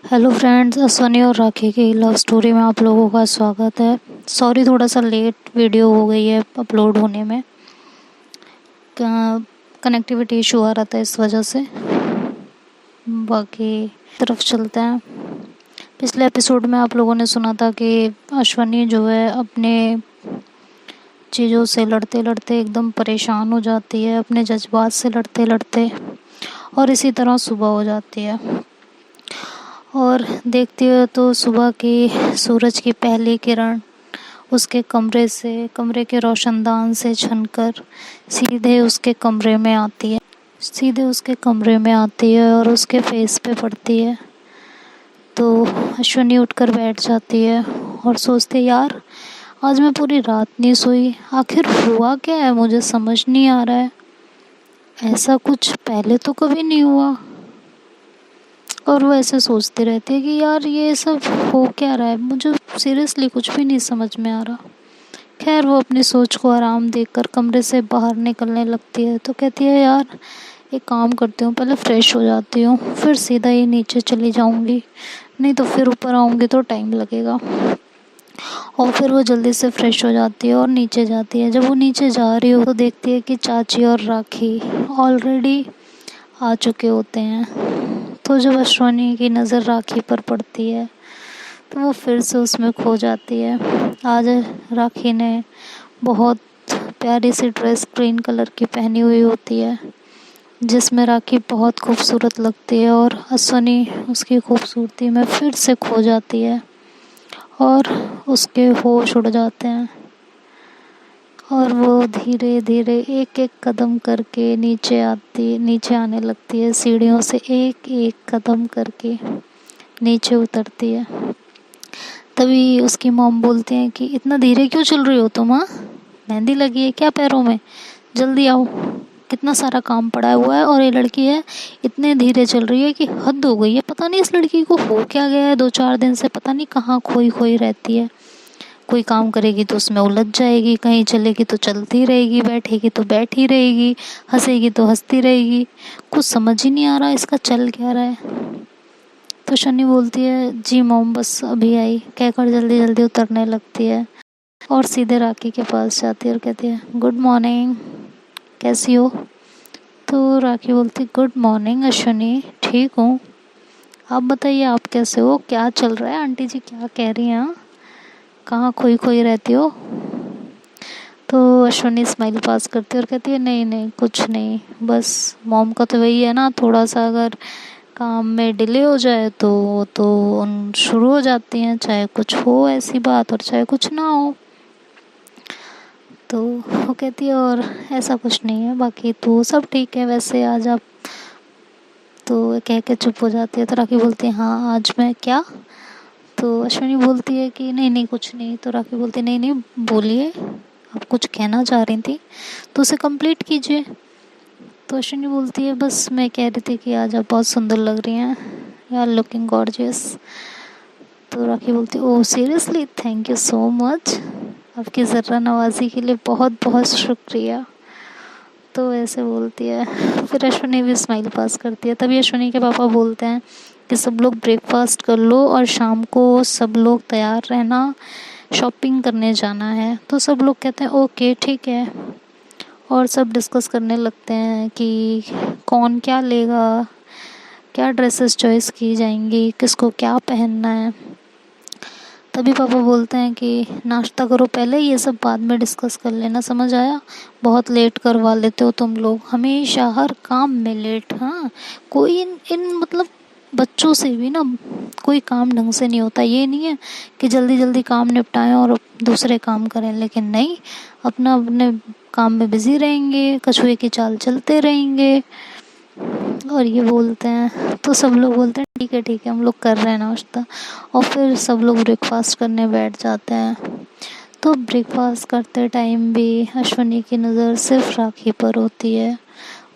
Hello friends, Ashwani और राखी की love story में आप लोगों का स्वागत है। सॉरी, थोड़ा सा लेट वीडियो हो गई है अपलोड होने में। कनेक्टिविटी इशू आ रहा था, इस वजह से। बाकी तरफ चलते हैं। पिछले एपिसोड में आप लोगों ने सुना था कि अश्वनी जो है अपने चीज़ों से लड़ते लड़ते एकदम परेशान हो जाती है, अपने जज्बात से लड़ते लड़ते, और इसी तरह सुबह हो जाती है। और देखती हो तो सुबह की सूरज की पहली किरण उसके कमरे के रोशनदान से छनकर सीधे उसके कमरे में आती है और उसके फेस पे पड़ती है। तो अश्वनी उठकर बैठ जाती है और सोचती है, यार आज मैं पूरी रात नहीं सोई, आखिर हुआ क्या है, मुझे समझ नहीं आ रहा है। ऐसा कुछ पहले तो कभी नहीं हुआ। और वो ऐसे सोचती रहती है कि यार ये सब हो क्या रहा है, मुझे सीरियसली कुछ भी नहीं समझ में आ रहा। खैर, वो अपनी सोच को आराम देकर कमरे से बाहर निकलने लगती है। तो कहती है, यार एक काम करती हूँ, पहले फ्रेश हो जाती हूँ, फिर सीधा ही नीचे चली जाऊँगी, नहीं तो फिर ऊपर आऊँगी तो टाइम लगेगा। और फिर वो जल्दी से फ्रेश हो जाती है और नीचे जाती है। जब वो नीचे जा रही हो तो देखती है कि चाची और राखी ऑलरेडी आ चुके होते हैं। तो जब अश्वनी की नज़र राखी पर पड़ती है तो वो फिर से उसमें खो जाती है। आज राखी ने बहुत प्यारी सी ड्रेस ग्रीन कलर की पहनी हुई होती है, जिसमें राखी बहुत खूबसूरत लगती है, और अश्वनी उसकी खूबसूरती में फिर से खो जाती है और उसके होश उड़ जाते हैं। और वो धीरे धीरे एक एक कदम करके नीचे आने लगती है, सीढ़ियों से एक एक कदम करके नीचे उतरती है। तभी उसकी मॉम बोलती हैं कि इतना धीरे क्यों चल रही हो तुम? हाँ, मेहंदी लगी है क्या पैरों में? जल्दी आओ, कितना सारा काम पड़ा हुआ है। और ये लड़की है, इतने धीरे चल रही है कि हद हो गई है। पता नहीं इस लड़की को हो क्या गया है, 2-4 दिन से पता नहीं कहाँ खोई खोई रहती है। कोई काम करेगी तो उसमें उलझ जाएगी, कहीं चलेगी तो चलती रहेगी, बैठेगी तो बैठी रहेगी, हंसेगी तो हंसती रहेगी। कुछ समझ ही नहीं आ रहा इसका चल क्या रहा है। तो शनी बोलती है, जी मॉम बस अभी आई, कहकर जल्दी जल्दी उतरने लगती है और सीधे राखी के पास जाती है और कहती है, गुड मॉर्निंग, कैसी हो? तो राखी बोलती, गुड मॉर्निंग अश्वनी, ठीक हूँ, आप बताइए आप कैसे हो, क्या चल रहा है, आंटी जी क्या कह रही हैं, कहाँ खोई खोई रहती हो? तो अश्वनी स्माइल पास करती है और कहती है, नहीं नहीं कुछ नहीं, बस मॉम का तो वही है ना, थोड़ा सा अगर काम में डिले हो जाए तो उन शुरू हो जाती हैं, चाहे कुछ हो ऐसी बात और चाहे कुछ ना हो। तो वो कहती है, और ऐसा कुछ नहीं है, बाकी तो सब ठीक है, वैसे आज आप। तो कह के चुप हो जाती है। तो राखी बोलती है, हाँ आज मैं क्या? तो अश्विनी बोलती है कि नहीं नहीं कुछ नहीं। तो राखी बोलती है, नहीं नहीं बोलिए, आप कुछ कहना चाह रही थी तो उसे कंप्लीट कीजिए। तो अश्विनी बोलती है, बस मैं कह रही थी कि आज आप बहुत सुंदर लग रही हैं, यू आर लुकिंग गॉर्जियस। तो राखी बोलती है, oh seriously, thank you so much, आपकी ज़र्रा नवाजी के लिए बहुत बहुत शुक्रिया। तो ऐसे बोलती है। फिर अश्विनी भी स्माइल पास करती है। तभी अश्विनी के पापा बोलते हैं कि सब लोग ब्रेकफास्ट कर लो और शाम को सब लोग तैयार रहना, शॉपिंग करने जाना है। तो सब लोग कहते हैं ओके ठीक है, और सब डिस्कस करने लगते हैं कि कौन क्या लेगा, क्या ड्रेसेस चॉइस की जाएंगी, किसको क्या पहनना है। तभी पापा बोलते हैं कि नाश्ता करो पहले, ये सब बाद में डिस्कस कर लेना, समझ आया? बहुत लेट करवा लेते हो तुम लोग, हमेशा हर काम में लेट। हाँ, कोई इन मतलब बच्चों से भी ना कोई काम ढंग से नहीं होता। ये नहीं है कि जल्दी जल्दी काम निपटाएं और दूसरे काम करें, लेकिन नहीं, अपना अपने काम में बिजी रहेंगे, कछुए की चाल चलते रहेंगे। और ये बोलते हैं, तो सब लोग बोलते हैं ठीक है हम लोग कर रहे हैं नाश्ता। और फिर सब लोग ब्रेकफास्ट करने बैठ जाते हैं। तो ब्रेकफास्ट करते टाइम भी अश्वनी की नज़र सिर्फ राखी पर होती है,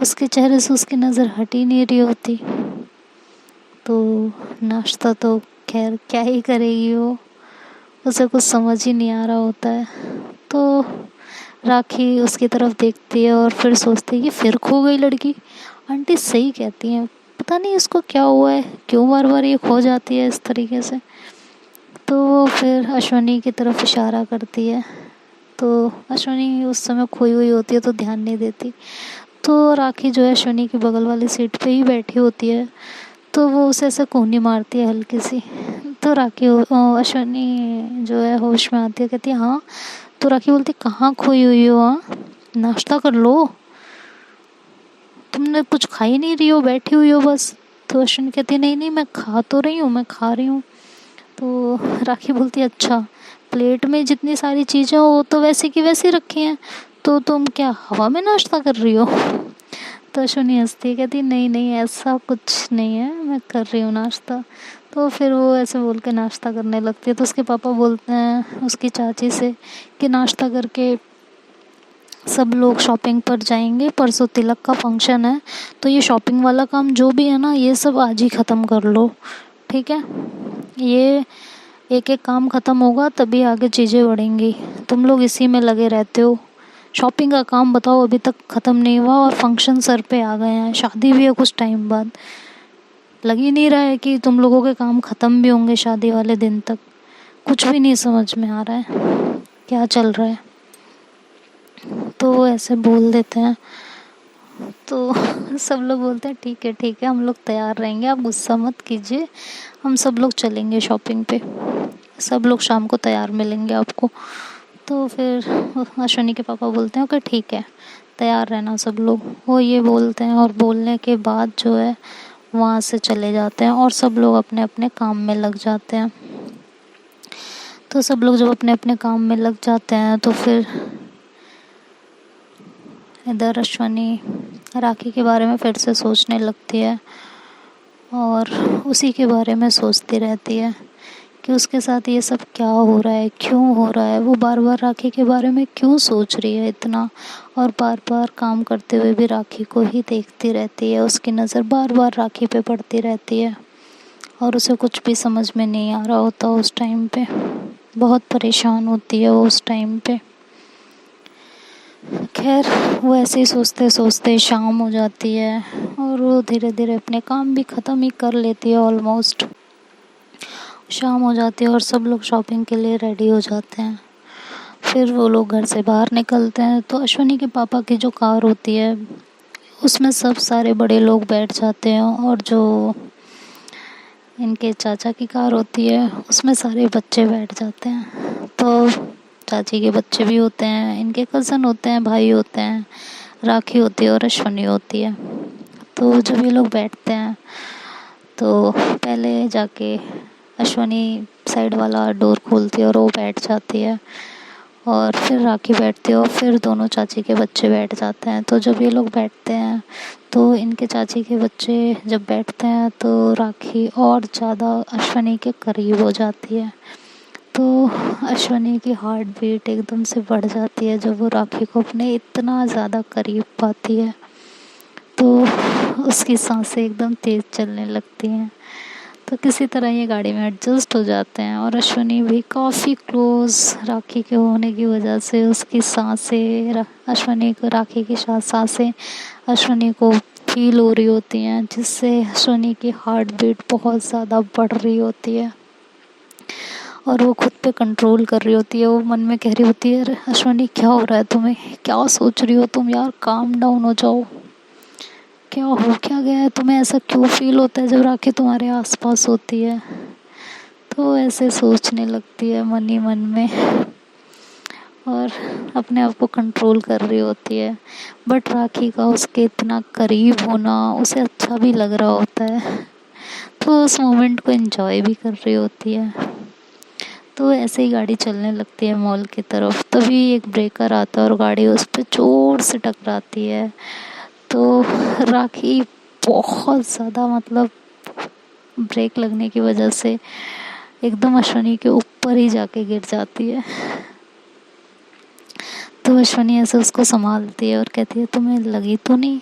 उसके चेहरे से उसकी नज़र हट ही नहीं रही होती। तो नाश्ता तो खैर क्या ही करेगी वो, उसे कुछ समझ ही नहीं आ रहा होता है। तो राखी उसकी तरफ देखती है और फिर सोचती है कि फिर खो गई लड़की। आंटी सही कहती हैं, पता नहीं इसको क्या हुआ है, क्यों बार बार ये खो जाती है इस तरीके से। तो वो फिर अश्वनी की तरफ इशारा करती है। तो अश्वनी उस समय खोई हुई होती है तो ध्यान नहीं देती। तो राखी जो है अश्वनी की बगल वाली सीट पे ही बैठी होती है। तो वो उसे ऐसे कूनी मारती है हल्की सी। तो अश्वनी जो है होश में आती है, कहती है हाँ। तो राखी बोलती कहाँ खोई हुई हो, हाँ नाश्ता कर लो, तुमने कुछ खा ही नहीं रही हो, बैठी हुई हो बस। तो अश्विनी कहती है नहीं नहीं, मैं खा तो रही हूँ, मैं खा रही हूँ। तो राखी बोलती है अच्छा, प्लेट में जितनी सारी चीज़ें हो वो तो वैसे की वैसी रखी हैं, तो तुम क्या हवा में नाश्ता कर रही हो। तो अश्विनी हंसती है, कहती नहीं नहीं ऐसा कुछ नहीं है, मैं कर रही हूँ नाश्ता। तो फिर वो ऐसे बोल के नाश्ता करने लगती है। तो उसके पापा बोलते हैं उसकी चाची से कि नाश्ता करके सब लोग शॉपिंग पर जाएंगे, परसों तिलक का फंक्शन है, तो ये शॉपिंग वाला काम जो भी है ना ये सब आज ही ख़त्म कर लो, ठीक है। ये एक एक काम ख़त्म होगा तभी आगे चीज़ें बढ़ेंगी, तुम लोग इसी में लगे रहते हो। शॉपिंग का काम बताओ अभी तक ख़त्म नहीं हुआ और फंक्शन सर पे आ गए हैं, शादी भी है कुछ टाइम बाद। लग ही नहीं रहा है कि तुम लोगों के काम ख़त्म भी होंगे शादी वाले दिन तक। कुछ भी नहीं समझ में आ रहा है क्या चल रहा है। तो वो ऐसे बोल देते हैं। तो सब लोग बोलते हैं ठीक है हम लोग तैयार रहेंगे, आप गुस्सा मत कीजिए, हम सब लोग चलेंगे शॉपिंग पे, सब लोग शाम को तैयार मिलेंगे आपको। तो फिर अश्विनी के पापा बोलते हैं ओके ठीक है, तैयार रहना सब लोग। वो ये बोलते हैं और बोलने के बाद जो है वहाँ से चले जाते हैं और सब लोग अपने अपने काम में लग जाते हैं। तो सब लोग जब अपने अपने काम में लग जाते हैं तो फिर इधर अश्वनी राखी के बारे में फिर से सोचने लगती है और उसी के बारे में सोचती रहती है कि उसके साथ ये सब क्या हो रहा है, क्यों हो रहा है। वो बार बार राखी के बारे में क्यों सोच रही है इतना, और बार बार काम करते हुए भी राखी को ही देखती रहती है। उसकी नज़र बार बार राखी पे पड़ती रहती है और उसे कुछ भी समझ में नहीं आ रहा होता उस टाइम पे। बहुत परेशान होती है वो उस टाइम पे। खैर वो ऐसे ही सोचते सोचते शाम हो जाती है और वो धीरे धीरे अपने काम भी ख़त्म ही कर लेती है। ऑलमोस्ट शाम हो जाती है और सब लोग शॉपिंग के लिए रेडी हो जाते हैं। फिर वो लोग घर से बाहर निकलते हैं तो अश्वनी के पापा की जो कार होती है उसमें सब सारे बड़े लोग बैठ जाते हैं और जो इनके चाचा की कार होती है उसमें सारे बच्चे बैठ जाते हैं। तो चाची के बच्चे भी होते हैं, इनके कज़न होते हैं, भाई होते हैं, राखी होती है और अश्वनी होती है। तो जब ये लोग बैठते हैं तो पहले जाके अश्वनी साइड वाला डोर खोलती है और वो बैठ जाती है और फिर राखी बैठती है और फिर दोनों चाची के बच्चे बैठ जाते हैं। तो जब ये लोग बैठते हैं तो इनके चाची के बच्चे जब बैठते हैं तो राखी और ज़्यादा अश्वनी के करीब हो जाती है। तो अश्वनी की हार्ट बीट एकदम से बढ़ जाती है जब वो राखी को अपने इतना ज़्यादा करीब पाती है। तो उसकी सांसें एकदम तेज़ चलने लगती हैं। तो किसी तरह ये गाड़ी में एडजस्ट हो जाते हैं और अश्वनी भी काफ़ी क्लोज राखी के होने की वजह से उसकी सांसें अश्वनी को राखी की सांसें अश्वनी को फील हो रही होती हैं, जिससे अश्वनी की हार्ट बीट बहुत ज़्यादा बढ़ रही होती है और वो खुद पे कंट्रोल कर रही होती है। वो मन में कह रही होती है अरे अश्वनी क्या हो रहा है तुम्हें, क्या सोच रही हो तुम यार, काम डाउन हो जाओ, क्या हो क्या गया है तुम्हें, ऐसा क्यों फील होता है जब राखी तुम्हारे आसपास होती है। तो ऐसे सोचने लगती है मन ही मन में और अपने आप को कंट्रोल कर रही होती है। बट राखी का उसके इतना करीब होना उसे अच्छा भी लग रहा होता है, तो उस मोमेंट को एंजॉय भी कर रही होती है। तो ऐसे ही गाड़ी चलने लगती है मॉल की तरफ। तभी एक ब्रेकर आता है और गाड़ी उस पर जोर से टकराती है। तो राखी बहुत ज़्यादा मतलब ब्रेक लगने की वजह से एकदम अश्वनी के ऊपर ही जाके गिर जाती है। तो अश्वनी ऐसे उसको संभालती है और कहती है तुम्हें लगी तो नहीं।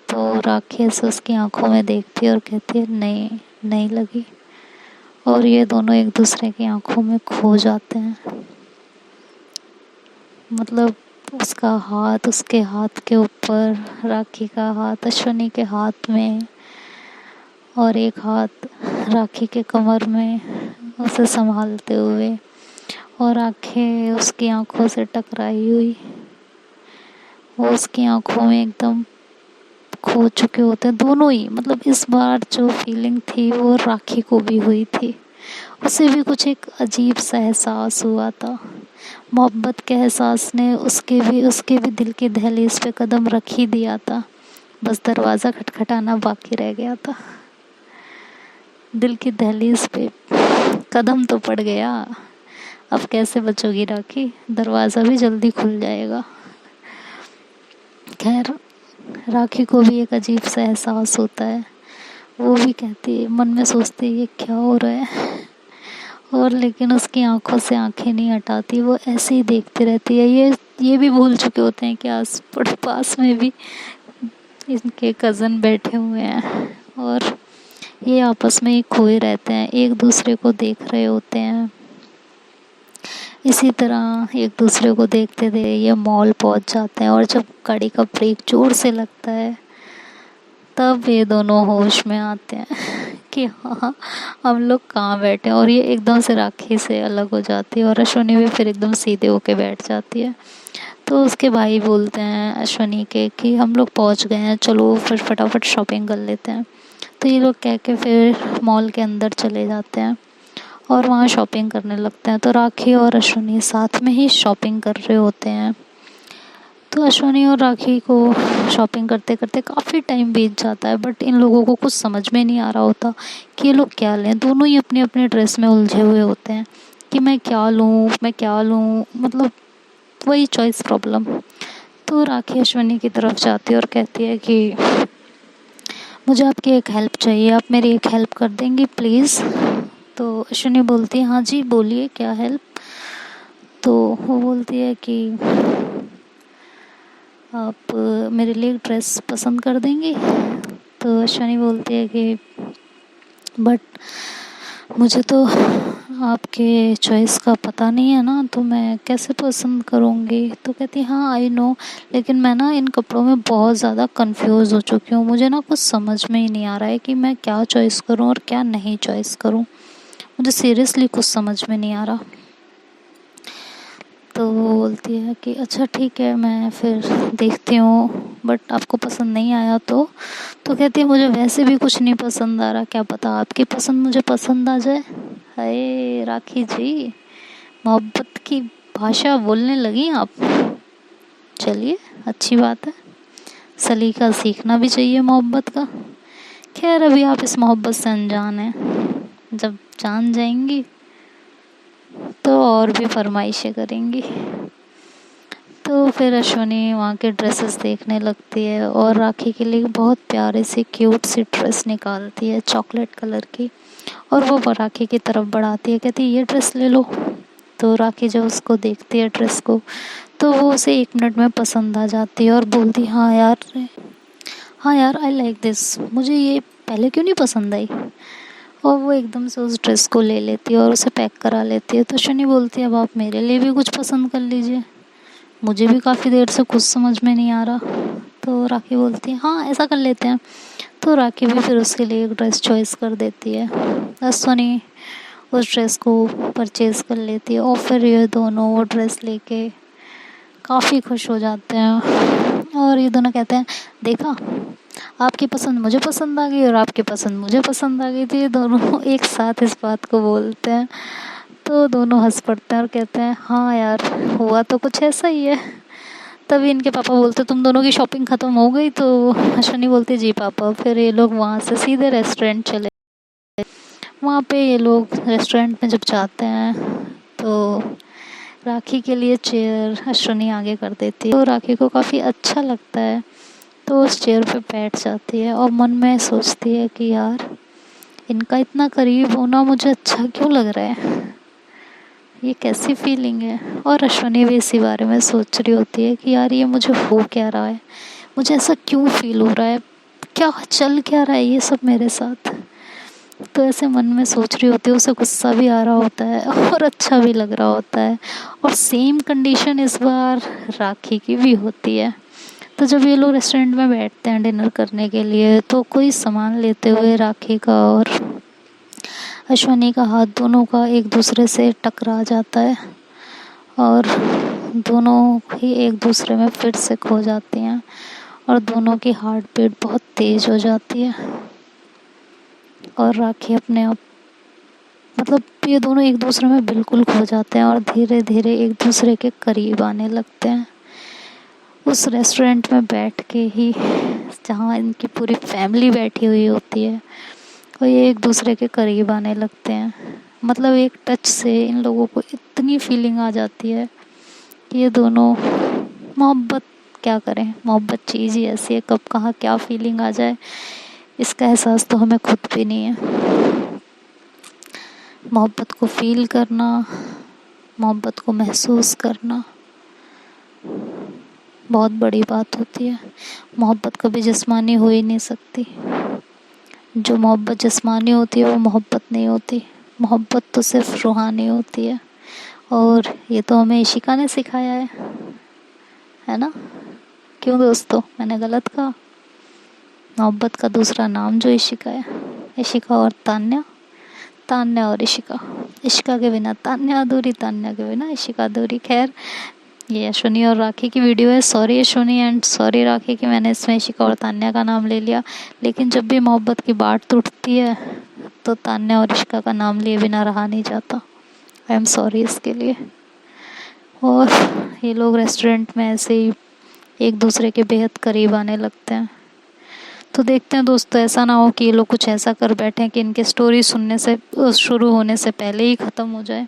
तो राखी ऐसे उसकी आंखों में देखती है और कहती है नहीं नहीं लगी। और ये दोनों एक दूसरे की आंखों में खो जाते हैं। मतलब उसका हाथ उसके हाथ के ऊपर, राखी का हाथ अश्विनी के हाथ में, और एक हाथ राखी के कमर में उसे संभालते हुए, और आंखें उसकी आंखों से टकराई हुई। वो उसकी आंखों में एकदम खो चुके होते हैं दोनों ही। मतलब इस बार जो फीलिंग थी वो राखी को भी हुई थी। उसे भी कुछ एक अजीब सा एहसास हुआ था। मोहब्बत के एहसास ने उसके भी दिल की दहलीज पे कदम रख ही दिया था। बस दरवाज़ा खटखटाना बाकी रह गया था। दिल की दहलीज पे कदम तो पड़ गया, अब कैसे बचोगी राखी? दरवाज़ा भी जल्दी खुल जाएगा। खैर, राखी को भी एक अजीब सा एहसास होता है। वो भी कहती है, मन में सोचती है ये क्या हो रहा है, और लेकिन उसकी आंखों से आंखें नहीं हटाती। वो ऐसे ही देखती रहती है। ये भी भूल चुके होते हैं कि आस पास में भी इनके कज़न बैठे हुए हैं, और ये आपस में ही खोए रहते हैं, एक दूसरे को देख रहे होते हैं। इसी तरह एक दूसरे को देखते थे ये मॉल पहुंच जाते हैं, और जब गाड़ी का ब्रेक जोर से लगता है तब ये दोनों होश में आते हैं कि हाँ, हम लोग कहाँ बैठे हैं। और ये एकदम से राखी से अलग हो जाती है, और अश्विनी भी फिर एकदम सीधे होके बैठ जाती है। तो उसके भाई बोलते हैं अश्विनी के कि हम लोग पहुँच गए हैं, चलो फिर फटाफट शॉपिंग कर लेते हैं। तो ये लोग कह के फिर मॉल के अंदर चले जाते हैं और वहाँ शॉपिंग करने लगते हैं। तो राखी और अश्विनी साथ में ही शॉपिंग कर रहे होते हैं। तो अश्विनी और राखी को शॉपिंग करते करते काफ़ी टाइम बीत जाता है, बट इन लोगों को कुछ समझ में नहीं आ रहा होता कि ये लोग क्या लें। दोनों ही अपने अपने ड्रेस में उलझे हुए होते हैं कि मैं क्या लूँ, मतलब वही चॉइस प्रॉब्लम। तो राखी अश्विनी की तरफ जाती है और कहती है कि मुझे आपकी एक हेल्प चाहिए, आप मेरी एक हेल्प कर देंगी प्लीज़? तो अश्विनी बोलती है हाँ जी बोलिए क्या हेल्प। तो वो बोलती है कि आप मेरे लिए एक ड्रेस पसंद कर देंगी? तो अश्विनी बोलती है कि बट मुझे तो आपके चॉइस का पता नहीं है ना, तो मैं कैसे पसंद करूँगी? तो कहती हाँ आई नो, लेकिन मैं ना इन कपड़ों में बहुत ज़्यादा कंफ्यूज हो चुकी हूँ। मुझे ना कुछ समझ में ही नहीं आ रहा है कि मैं क्या चॉइस करूँ और क्या नहीं चॉइस करूँ। मुझे सीरियसली कुछ समझ में नहीं आ रहा। तो वो बोलती है कि अच्छा ठीक है मैं फिर देखती हूँ, बट आपको पसंद नहीं आया तो कहती है मुझे वैसे भी कुछ नहीं पसंद आ रहा, क्या पता आपकी पसंद मुझे पसंद आ जाए। हाय राखी जी, मोहब्बत की भाषा बोलने लगी आप। चलिए अच्छी बात है, सलीका सीखना भी चाहिए मोहब्बत का। खैर अभी आप इस मोहब्बत से अनजान हैं, जब जान जाएंगी तो और भी फरमाइशें करेंगी। तो फिर अश्विनी वहाँ के ड्रेसेस देखने लगती है और राखी के लिए बहुत प्यारी सी क्यूट सी ड्रेस निकालती है चॉकलेट कलर की, और वो राखी की तरफ बढ़ाती है, कहती है ये ड्रेस ले लो। तो राखी जब उसको देखती है ड्रेस को तो वो उसे 1 मिनट में पसंद आ जाती है और बोलती हाँ यार आई लाइक दिस, मुझे ये पहले क्यों नहीं पसंद आई। और वो एकदम से उस ड्रेस को ले लेती है और उसे पैक करा लेती है। तो शनि बोलती है अब आप मेरे लिए भी कुछ पसंद कर लीजिए, मुझे भी काफ़ी देर से कुछ समझ में नहीं आ रहा। तो राखी बोलती है हाँ ऐसा कर लेते हैं। तो राखी भी फिर उसके लिए एक ड्रेस चॉइस कर देती है। सनी उस ड्रेस को परचेज़ कर लेती है और फिर ये दोनों वो ड्रेस लेके काफ़ी खुश हो जाते हैं। और ये दोनों कहते हैं देखा, आपकी पसंद मुझे पसंद आ गई और आपकी पसंद मुझे पसंद आ गई। तो ये दोनों एक साथ इस बात को बोलते हैं। तो दोनों हंस पड़ते हैं और कहते हैं हाँ यार हुआ तो कुछ ऐसा ही है। तभी इनके पापा बोलते तुम दोनों की शॉपिंग ख़त्म हो गई? तो अश्विनी बोलती जी पापा। फिर ये लोग वहाँ से सीधे रेस्टोरेंट चले। वहाँ पे ये लोग रेस्टोरेंट में जब जाते हैं तो राखी के लिए चेयर अश्विनी आगे कर देती है, तो राखी को काफ़ी अच्छा लगता है। तो उस चेयर पे बैठ जाती है और मन में सोचती है कि यार इनका इतना करीब होना मुझे अच्छा क्यों लग रहा है, ये कैसी फीलिंग है। और अश्विनी भी इसी बारे में सोच रही होती है कि यार ये मुझे हो क्या रहा है, मुझे ऐसा क्यों फील हो रहा है, क्या चल क्या रहा है ये सब मेरे साथ। तो ऐसे मन में सोच रही होती है, उसे गुस्सा भी आ रहा होता है और अच्छा भी लग रहा होता है। और सेम कंडीशन इस बार राखी की भी होती है। तो जब ये लोग रेस्टोरेंट में बैठते हैं डिनर करने के लिए, तो कोई सामान लेते हुए राखी का और अश्वनी का हाथ दोनों का एक दूसरे से टकरा जाता है और दोनों ही एक दूसरे में फिर से खो जाती हैं और दोनों की हार्ट बीट बहुत तेज़ हो जाती है। और राखी अपने आप, मतलब ये दोनों एक दूसरे में बिल्कुल खो जाते हैं और धीरे धीरे एक दूसरे के करीब आने लगते हैं। उस रेस्टोरेंट में बैठ के ही, जहाँ इनकी पूरी फैमिली बैठी हुई होती है, और ये एक दूसरे के करीब आने लगते हैं। मतलब एक टच से इन लोगों को इतनी फीलिंग आ जाती है कि ये दोनों, मोहब्बत क्या करें, मोहब्बत चीज़ ही ऐसी है, कब कहाँ क्या फीलिंग आ जाए इसका एहसास तो हमें खुद भी नहीं है। मोहब्बत को फील करना, मोहब्बत को महसूस करना बहुत बड़ी बात होती है। मोहब्बत कभी जिस्मानी हो ही नहीं सकती। जो मोहब्बत जिस्मानी होती है वो मोहब्बत नहीं होती। मोहब्बत तो सिर्फ रूहानी होती है। और ये तो हमें इशिका ने सिखाया है ना? क्यों दोस्तों, मैंने गलत कहा? मोहब्बत का दूसरा नाम जो इशिका है, इशिका और तान्या, तान्या और इशिका, इशिका के बिना तान्या अधूरी, तान्या के बिना इशिका अधूरी। खैर, ये अश्वनी और राखी की वीडियो है। सॉरी अश्वनी एंड सॉरी राखी कि मैंने इसमें इशिका और तान्या का नाम ले लिया, लेकिन जब भी मोहब्बत की बात टूटती है तो तान्या और इशिका का नाम लिए बिना रहा नहीं जाता। आई एम सॉरी इसके लिए। और ये लोग रेस्टोरेंट में ऐसे ही एक दूसरे के बेहद करीब आने लगते हैं। तो देखते हैं दोस्तों, ऐसा ना हो कि ये लोग कुछ ऐसा कर बैठे कि इनकी स्टोरी सुनने से, शुरू होने से पहले ही ख़त्म हो जाए।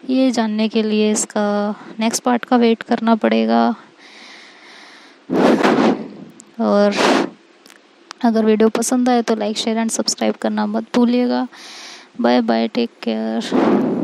ये जानने के लिए इसका नेक्स्ट पार्ट का वेट करना पड़ेगा। और अगर वीडियो पसंद आए तो लाइक शेयर एंड सब्सक्राइब करना मत भूलिएगा। Bye bye, take care.